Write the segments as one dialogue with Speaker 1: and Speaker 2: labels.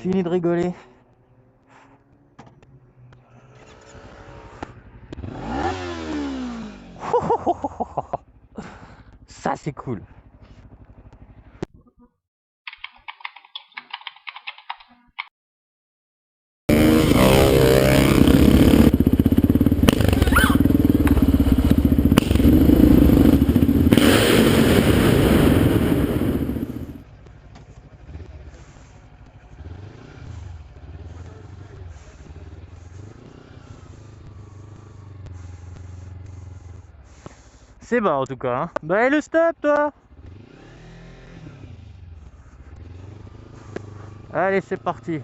Speaker 1: fini de rigoler. Ça c'est cool. C'est bas en tout cas. Hein. Bah et le stop toi. Allez c'est parti.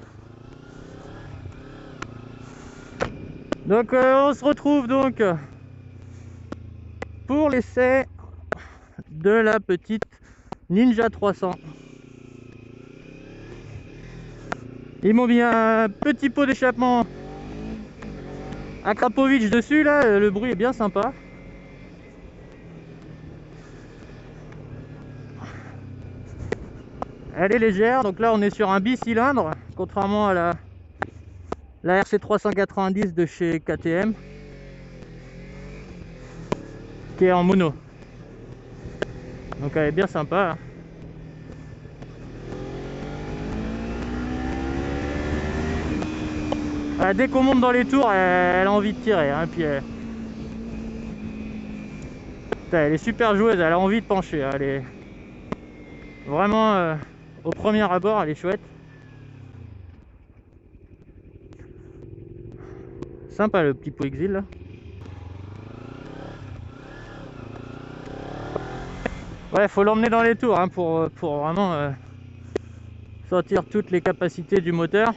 Speaker 1: Donc on se retrouve donc pour l'essai de la petite Ninja 300. Ils m'ont mis un petit pot d'échappement à Krapovic dessus là, le bruit est bien sympa. Elle est légère, donc là on est sur un bicylindre, contrairement à la RC 390 de chez KTM, qui est en mono. Donc elle est bien sympa. Ah, dès qu'on monte dans les tours, elle a envie de tirer. Hein, puis elle est super joueuse, elle a envie de pencher. Elle est vraiment, au premier abord, elle est chouette. Sympa le petit pot exil là. Ouais, faut l'emmener dans les tours hein, pour vraiment sortir toutes les capacités du moteur.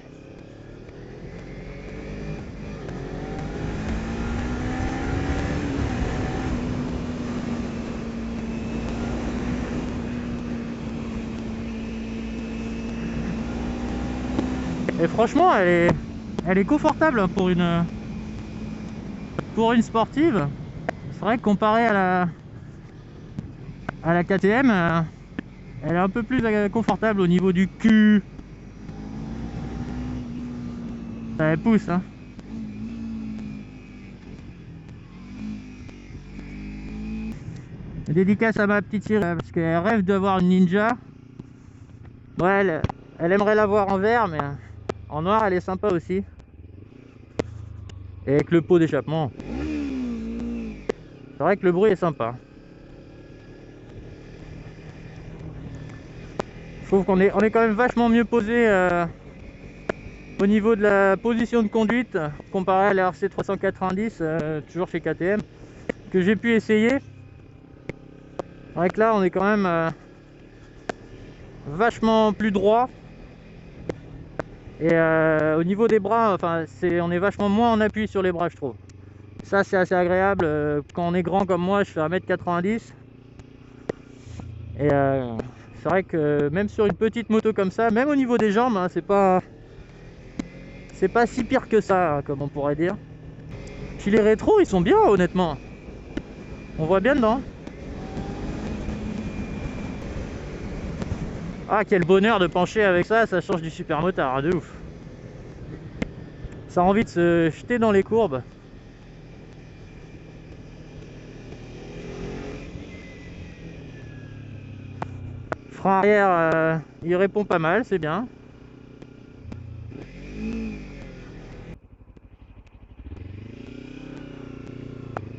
Speaker 1: Et franchement, elle est confortable pour une sportive. C'est vrai que comparé à la KTM, elle est un peu plus confortable au niveau du cul. Ça elle pousse, hein. Dédicace à ma petite Cyril parce qu'elle rêve d'avoir une Ninja. Ouais, elle aimerait l'avoir en vert, mais en noir, elle est sympa aussi. Et avec le pot d'échappement. C'est vrai que le bruit est sympa. Je trouve qu'on est quand même vachement mieux posé au niveau de la position de conduite comparé à la RC 390, toujours chez KTM, que j'ai pu essayer. C'est vrai que là, on est quand même vachement plus droit. Et au niveau des bras, enfin, on est vachement moins en appui sur les bras, je trouve. Ça, c'est assez agréable. Quand on est grand comme moi, je fais 1m90. Et c'est vrai que même sur une petite moto comme ça, même au niveau des jambes, hein, c'est pas si pire que ça, hein, comme on pourrait dire. Puis les rétros, ils sont bien, honnêtement. On voit bien dedans. Ah, quel bonheur de pencher avec ça, ça change du super motard, hein, de ouf. Ça a envie de se jeter dans les courbes. Frein arrière, il répond pas mal, c'est bien.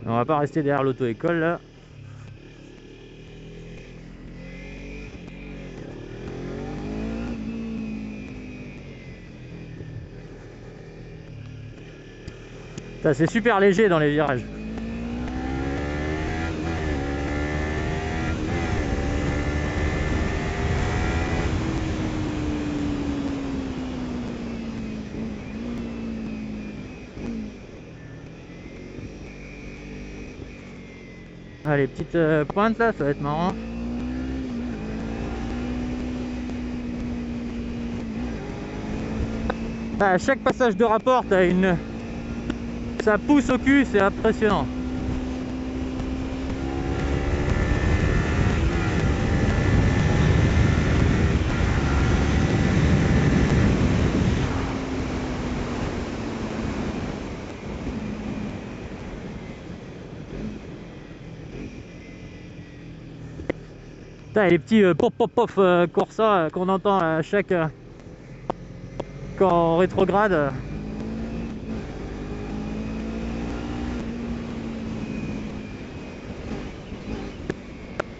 Speaker 1: On va pas rester derrière l'auto-école là. C'est super léger dans les virages. Ah, les petites pointes là, ça va être marrant. Ah, à chaque passage de rapport, t'as ça pousse au cul, c'est impressionnant. Putain, et les petits pop pop pop Corsa qu'on entend à chaque quand on rétrograde.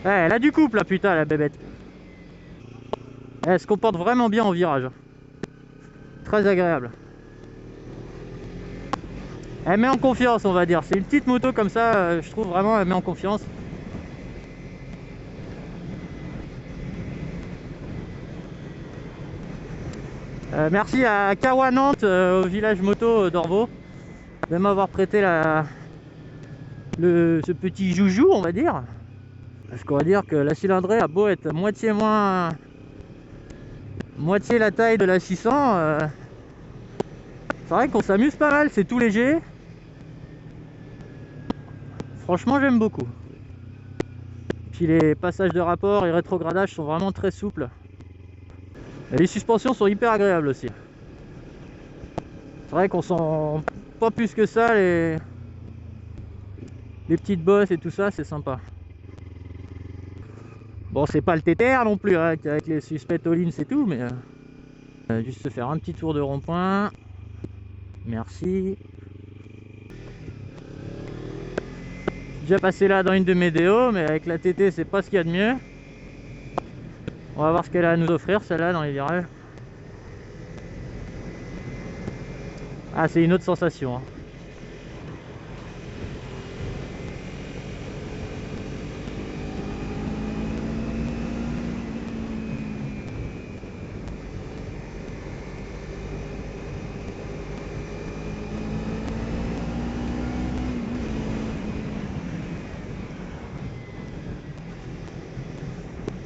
Speaker 1: Elle a du couple là, putain, la bébête. Elle se comporte vraiment bien en virage. Très agréable. Elle met en confiance, on va dire. C'est une petite moto comme ça, je trouve vraiment, elle met en confiance. Merci à Kawa Nantes, au village moto d'Orvaux, de m'avoir prêté ce petit joujou, on va dire. Parce qu'on va dire que la cylindrée a beau être moitié la taille de la 600, c'est vrai qu'on s'amuse pas mal, c'est tout léger. Franchement, j'aime beaucoup. Puis les passages de rapport et rétrogradage sont vraiment très souples. Et les suspensions sont hyper agréables aussi. C'est vrai qu'on sent pas plus que ça les petites bosses et tout ça, c'est sympa. Bon, c'est pas le TTR non plus, hein, avec les suspects all-in c'est tout, mais juste se faire un petit tour de rond-point. Merci. Déjà passé là dans une de mes déos, mais avec la TT c'est pas ce qu'il y a de mieux. On va voir ce qu'elle a à nous offrir celle-là dans les virages. Ah, c'est une autre sensation, hein.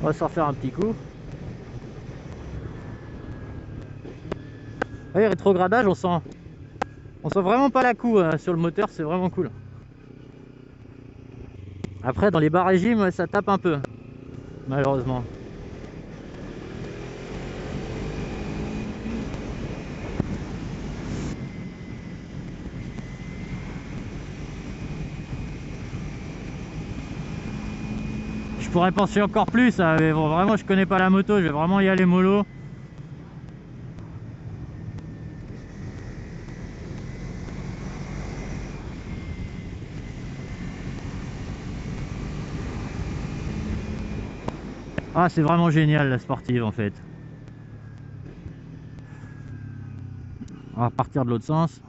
Speaker 1: On va s'en refaire un petit coup. Oui, rétrogradage, on sent vraiment pas la coue hein, sur le moteur, c'est vraiment cool. Après, dans les bas régimes, ça tape un peu, malheureusement. Je pourrais penser encore plus, hein, mais bon, vraiment, je connais pas la moto, je vais vraiment y aller mollo. Ah, c'est vraiment génial la sportive en fait. On va partir de l'autre sens.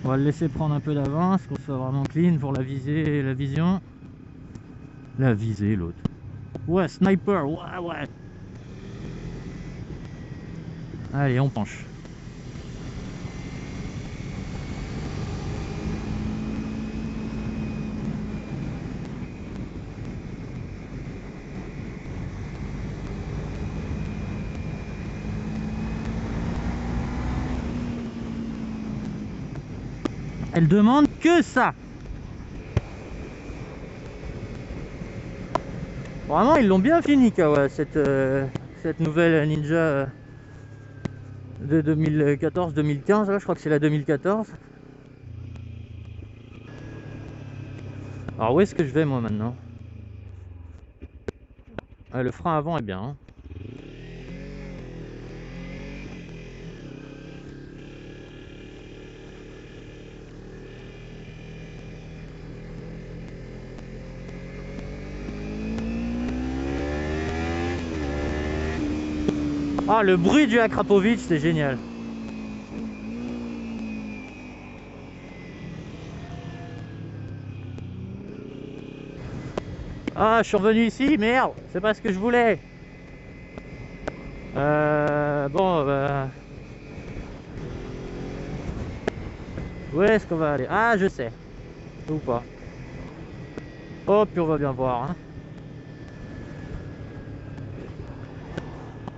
Speaker 1: On va le laisser prendre un peu d'avance, qu'on soit vraiment clean pour la visée et la vision. La visée, l'autre. Ouais, sniper, ouais, ouais. Allez, on penche. Elle demande que ça. Vraiment, ils l'ont bien fini, Kawa, cette nouvelle Ninja de 2014-2015. Là, je crois que c'est la 2014. Alors, où est-ce que je vais, moi, maintenant? Ah, le frein avant est bien, hein. Ah, le bruit du Akrapovic, c'est génial. Ah, je suis revenu ici, merde, c'est pas ce que je voulais. Bon, bah... Où est-ce qu'on va aller? Ah, je sais. Ou pas. Oh, puis on va bien voir, hein.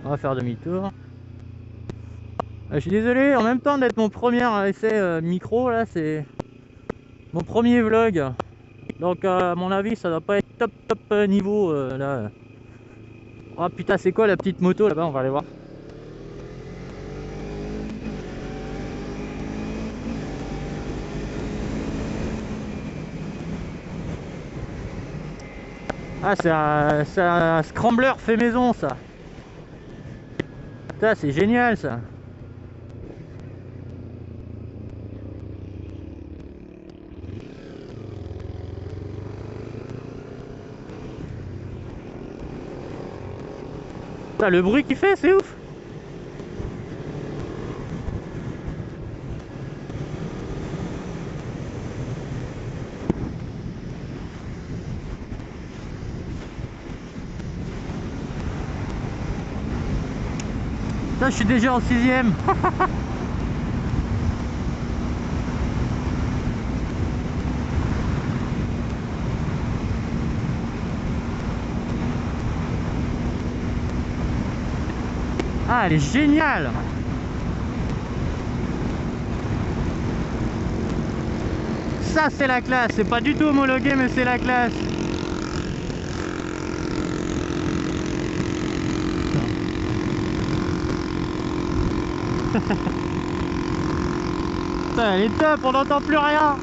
Speaker 1: On va faire demi-tour. Je suis désolé, en même temps d'être mon premier essai micro, là, c'est mon premier vlog. Donc, à mon avis, ça doit pas être top niveau, là. Oh putain, c'est quoi la petite moto là-bas? On va aller voir. Ah, c'est un scrambler fait maison, ça. Ça, c'est génial, ça. Putain, le bruit qu'il fait, c'est ouf. Putain, je suis déjà en 6ème. Ah, elle est géniale. Ça, c'est la classe. C'est pas du tout homologué, mais c'est la classe. Putain, elle est top, on n'entend plus rien.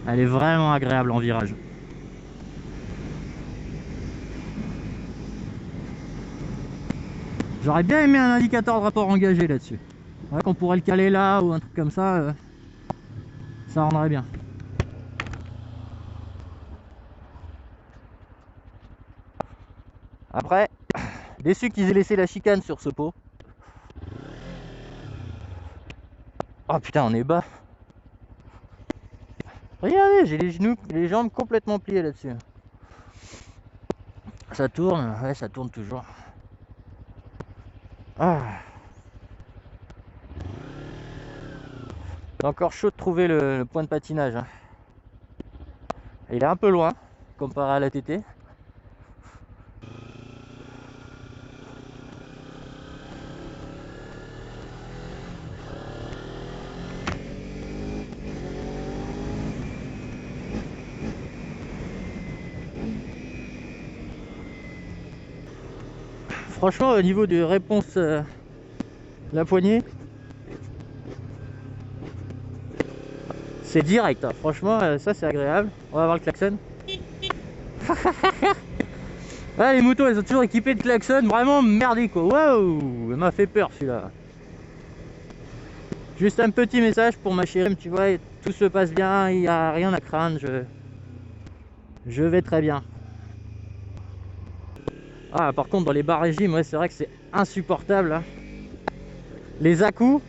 Speaker 1: Elle est vraiment agréable en virage. J'aurais bien aimé un indicateur de rapport engagé là-dessus. Ouais, qu'on pourrait le caler là ou un truc comme ça, ça rendrait bien. Après, déçu qu'ils aient laissé la chicane sur ce pot. Oh putain, on est bas. Regardez, j'ai les genoux, les jambes complètement pliées là-dessus. Ça tourne, ouais, ça tourne toujours. Ah. C'est encore chaud de trouver le point de patinage. Hein. Il est un peu loin, comparé à la TT. Franchement, au niveau de réponse, la poignée, c'est direct. Hein. Franchement, ça c'est agréable. On va voir le klaxon. Ouais, les motos, elles sont toujours équipées de klaxon, vraiment merdique quoi. Waouh, elle m'a fait peur celui-là. Juste un petit message pour ma chérie, tu vois, tout se passe bien, il n'y a rien à craindre, je vais très bien. Ah, par contre, dans les bas régimes, ouais, c'est vrai que c'est insupportable. Hein. Les à-coups,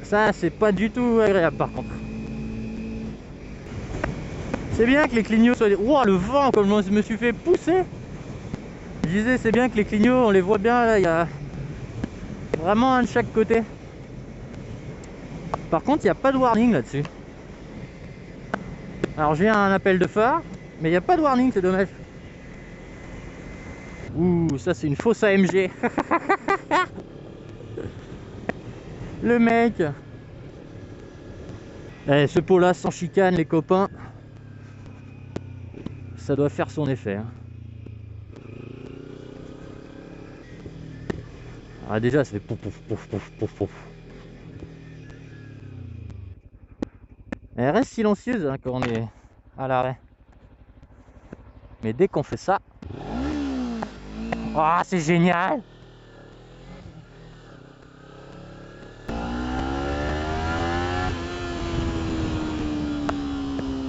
Speaker 1: ça, c'est pas du tout agréable par contre. C'est bien que les clignots soient... Ouah, le vent, comme je me suis fait pousser. Je disais, c'est bien que les clignots, on les voit bien, là, il y a vraiment un de chaque côté. Par contre, il n'y a pas de warning là-dessus. Alors, j'ai un appel de phare, mais il n'y a pas de warning, c'est dommage. Ouh, ça c'est une fausse AMG. Le mec. Eh, ce pot là sans chicane les copains, ça doit faire son effet. Hein. Ah déjà ça fait pouf pouf pouf pouf pouf pouf. Elle reste silencieuse hein, quand on est à l'arrêt. Mais dès qu'on fait ça... Ah, c'est génial!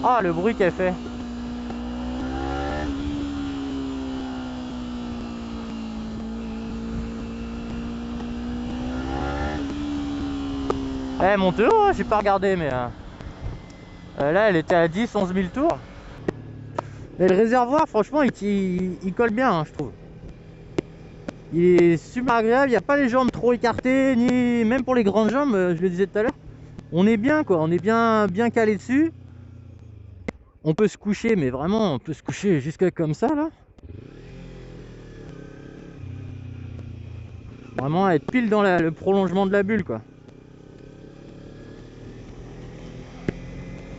Speaker 1: Ah, le bruit qu'elle fait! Elle monte haut, hein, j'ai pas regardé, mais là elle était à 10-11 000 tours. Et le réservoir, franchement, il colle bien, hein, je trouve. Il est super agréable, il n'y a pas les jambes trop écartées, ni même pour les grandes jambes, je le disais tout à l'heure. On est bien quoi, on est bien calé dessus. On peut se coucher, mais vraiment, on peut se coucher jusqu'à comme ça là. Vraiment être pile dans le prolongement de la bulle quoi.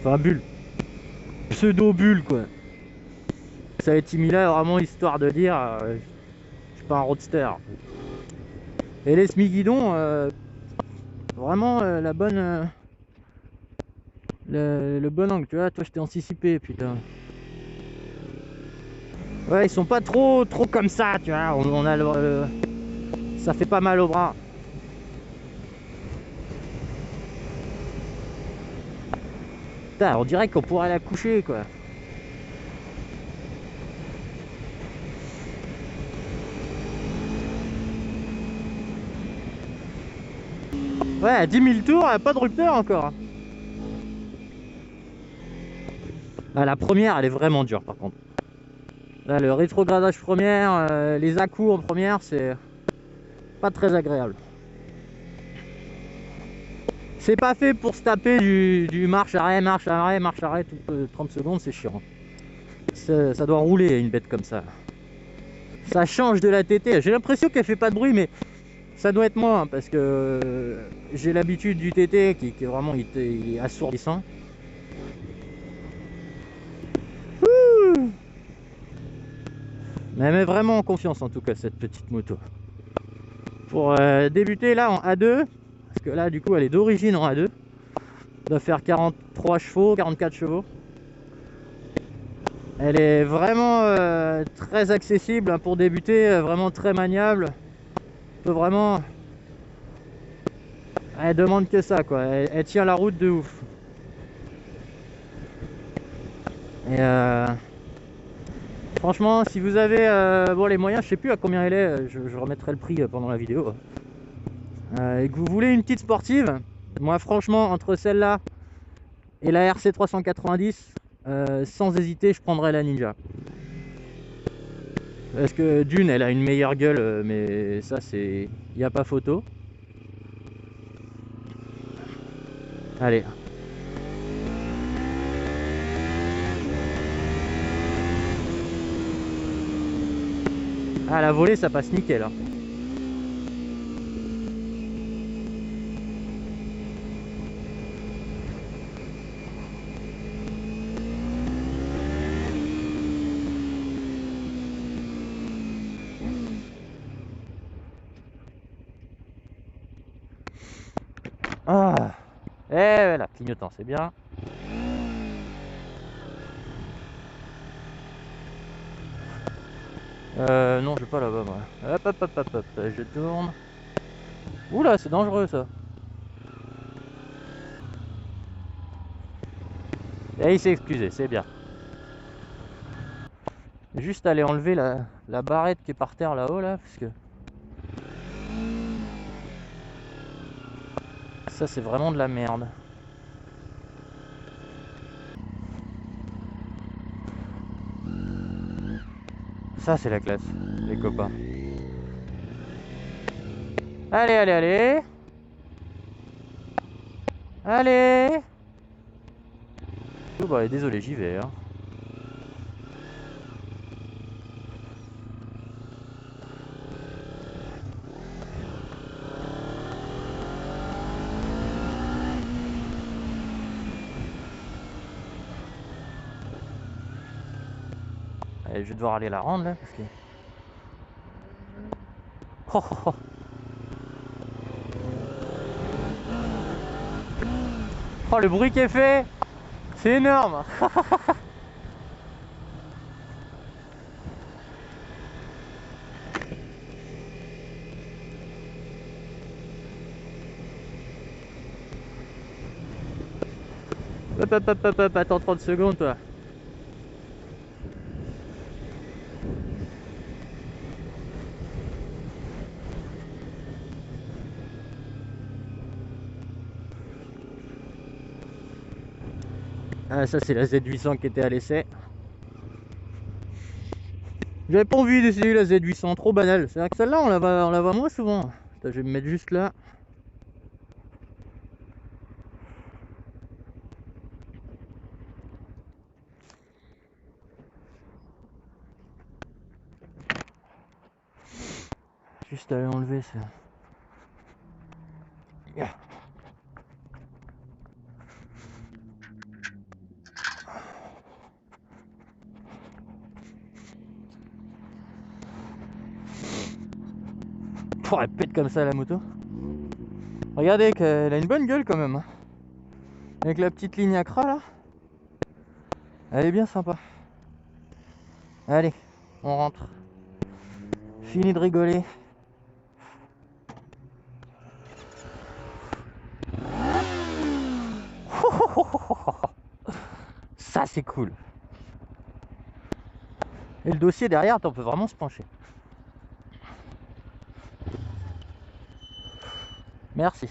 Speaker 1: Enfin, bulle. Pseudo-bulle, quoi. Ça a été mis là vraiment histoire de dire je suis pas un roadster. Et les semi-guidons, vraiment la bonne. Le bon angle, tu vois, toi je t'ai anticipé, putain. Ouais, ils sont pas trop comme ça, tu vois. On a ça fait pas mal au bras. Putain, on dirait qu'on pourrait la coucher, quoi. Ouais, à 10 000 tours, pas de rupteur encore. Ah, la première, elle est vraiment dure, par contre. Là, le rétrogradage première, les à-coups en première, c'est pas très agréable. C'est pas fait pour se taper du marche-arrêt, marche-arrêt, marche-arrêt toutes 30 secondes, c'est chiant. Ça doit rouler une bête comme ça. Ça change de la TT. J'ai l'impression qu'elle fait pas de bruit, mais ça doit être moi, hein, parce que j'ai l'habitude du TT qui est vraiment il est assourdissant. Mais elle met vraiment en confiance en tout cas cette petite moto. Pour débuter là en A2, parce que là du coup elle est d'origine en A2, elle doit faire 43 chevaux, 44 chevaux. Elle est vraiment très accessible hein, pour débuter, vraiment très maniable. On peut vraiment... Elle demande que ça quoi, elle tient la route de ouf. Et franchement, si vous avez bon, les moyens, je sais plus à combien elle est, je remettrai le prix pendant la vidéo. Et que vous voulez une petite sportive, moi franchement, entre celle-là et la RC 390, sans hésiter, je prendrais la Ninja. Parce que d'une, elle a une meilleure gueule, mais ça, c'est... Il n'y a pas photo. Allez. Ah, la volée, ça passe nickel. Hein. Ah. Eh, voilà, clignotant, c'est bien. Non, je vais pas là-bas, moi. Hop, hop, hop, hop, hop, je tourne. Oula, c'est dangereux, ça. Et il s'est excusé, c'est bien. Juste aller enlever la barrette qui est par terre là-haut, là, parce que... Ça, c'est vraiment de la merde. Ça, c'est la classe, les copains. Allez, allez, allez. Allez. Oh, bah, désolé, j'y vais. Hein. Allez, je vais devoir aller la rendre, là, parce que... Oh, oh, oh. Oh, le bruit qu'elle fait, c'est énorme. Hop, hop, hop, hop, hop, attends 30 secondes, toi. Ah, ça, c'est la Z800 qui était à l'essai. J'avais pas envie d'essayer la Z800, trop banale. C'est vrai que celle-là, on la voit moins souvent. Attends, je vais me mettre juste là. Juste aller enlever ça. Pouah, elle pète comme ça la moto. Regardez qu'elle a une bonne gueule quand même, hein. Avec la petite ligne Accra là. Elle est bien sympa. Allez, on rentre. Fini de rigoler. Ça c'est cool. Et le dossier derrière, on peut vraiment se pencher. Merci.